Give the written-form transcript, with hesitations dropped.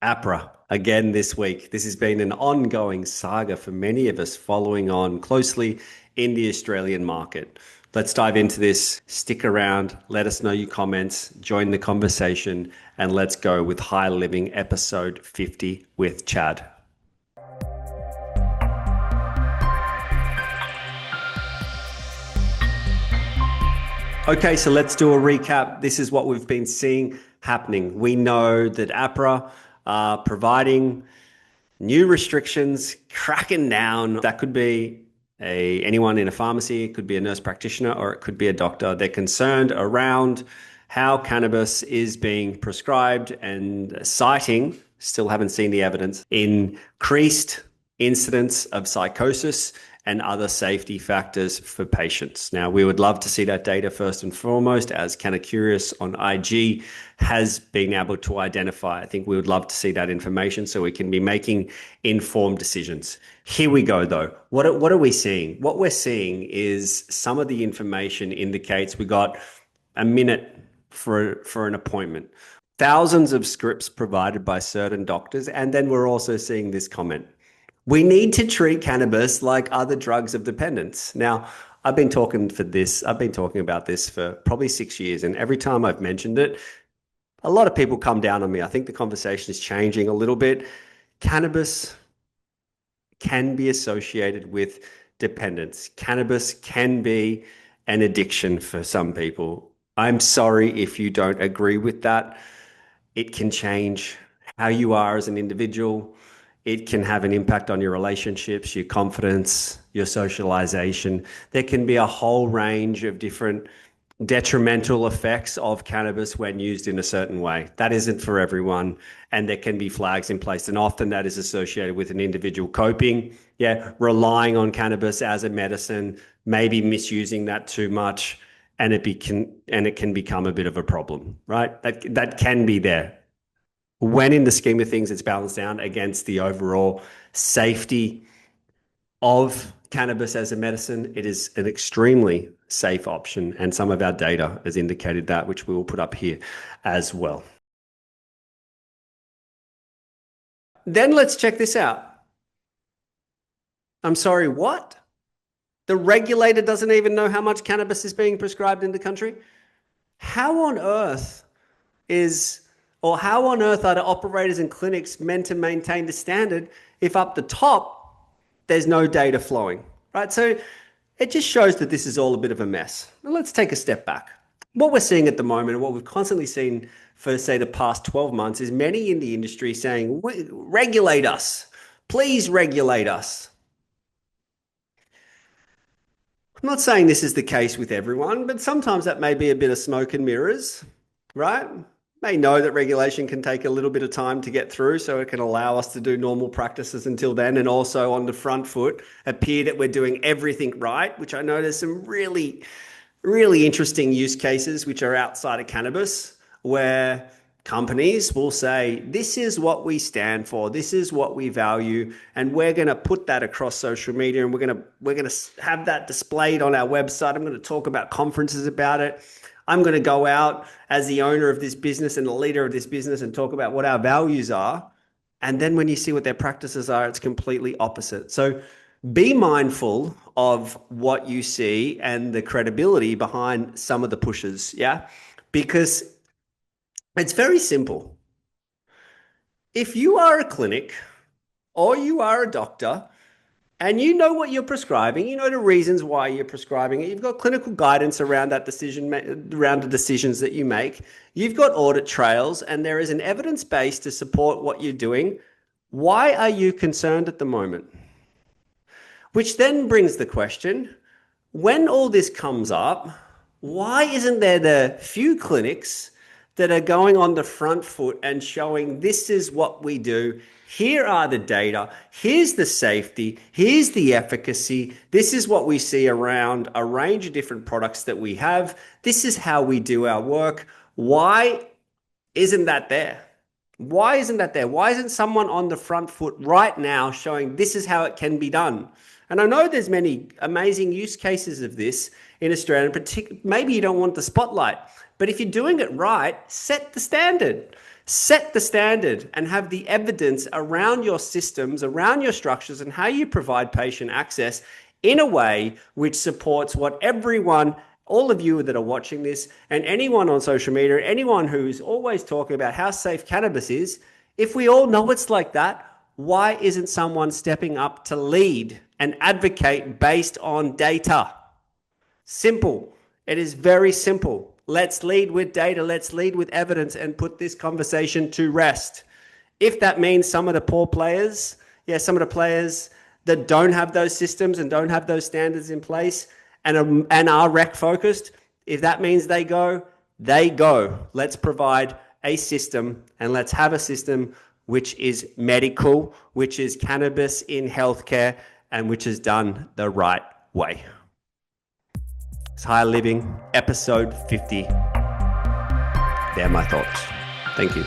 APHRA again this week. This has been an ongoing saga for many of us following on closely in the Australian market. Let's dive into this. Stick around, let us know your comments, join the conversation, and let's go with High Living episode 50 with Chad. Okay, so let's do a recap. This is what we've been seeing happening. We know that APHRA are providing new restrictions, cracking down. That could be anyone in a pharmacy, it could be a nurse practitioner, or it could be a doctor. They're concerned around how cannabis is being prescribed and citing, still haven't seen the evidence, increased incidence of psychosis and other safety factors for patients. Now, we would love to see that data first and foremost, as Kinda Curious on IG has been able to identify. I think we would love to see that information so we can be making informed decisions. Here we go, though. What are we seeing? What we're seeing is some of the information indicates we got a minute for an appointment. Thousands of scripts provided by certain doctors, and then we're also seeing this comment. We need to treat cannabis like other drugs of dependence. Now, I've been talking about this for probably 6 years, and every time I've mentioned it, a lot of people come down on me. I think the conversation is changing a little bit. Cannabis can be associated with dependence. Cannabis can be an addiction for some people. I'm sorry if you don't agree with that. It can change how you are as an individual. It can have an impact on your relationships, your confidence, your socialization. There can be a whole range of different detrimental effects of cannabis when used in a certain way. That isn't for everyone, and there can be flags in place, and often that is associated with an individual coping, relying on cannabis as a medicine, maybe misusing that too much, and it can become a bit of a problem, right? That can be there. When in the scheme of things, it's balanced down against the overall safety of cannabis as a medicine, it is an extremely safe option. And some of our data has indicated that, which we will put up here as well. Then let's check this out. I'm sorry, what? The regulator doesn't even know how much cannabis is being prescribed in the country? How on earth are the operators and clinics meant to maintain the standard if up the top there's no data flowing, right? So it just shows that this is all a bit of a mess. Now let's take a step back. What we're seeing at the moment, and what we've constantly seen for, say, the past 12 months, is many in the industry saying, regulate us, please regulate us. I'm not saying this is the case with everyone, but sometimes that may be a bit of smoke and mirrors, right? May know that regulation can take a little bit of time to get through, so it can allow us to do normal practices until then, and also on the front foot appear that we're doing everything right, which I know there's some really, really interesting use cases which are outside of cannabis, where companies will say, this is what we stand for, this is what we value, and we're going to put that across social media, and we're going to have that displayed on our website. I'm going to talk about conferences about it. I'm going to go out as the owner of this business and the leader of this business and talk about what our values are. And then when you see what their practices are, it's completely opposite. So be mindful of what you see and the credibility behind some of the pushes, because it's very simple. If you are a clinic or you are a doctor, and you know what you're prescribing, you know the reasons why you're prescribing it, you've got clinical guidance around that decision, around the decisions that you make, you've got audit trails, and there is an evidence base to support what you're doing, why are you concerned at the moment? Which then brings the question, when all this comes up, why isn't there the few clinics that are going on the front foot and showing this is what we do, here are the data, here's the safety, here's the efficacy, this is what we see around a range of different products that we have, this is how we do our work. Why isn't that there? Why isn't that there? Why isn't someone on the front foot right now showing this is how it can be done? And I know there's many amazing use cases of this in Australia, maybe you don't want the spotlight, but if you're doing it right, set the standard. Set the standard and have the evidence around your systems, around your structures, and how you provide patient access in a way which supports what everyone, all of you that are watching this, and anyone on social media, anyone who's always talking about how safe cannabis is, if we all know it's like that, why isn't someone stepping up to lead and advocate based on data? Simple. It is very simple. Let's lead with data. Let's lead with evidence and put this conversation to rest. If that means some of the poor players, some of the players that don't have those systems and don't have those standards in place and are rec focused, if that means they go, they go. Let's provide a system, and let's have a system which is medical, which is cannabis in healthcare, and which is done the right way. It's Higher Living, episode 50. They're my thoughts. Thank you.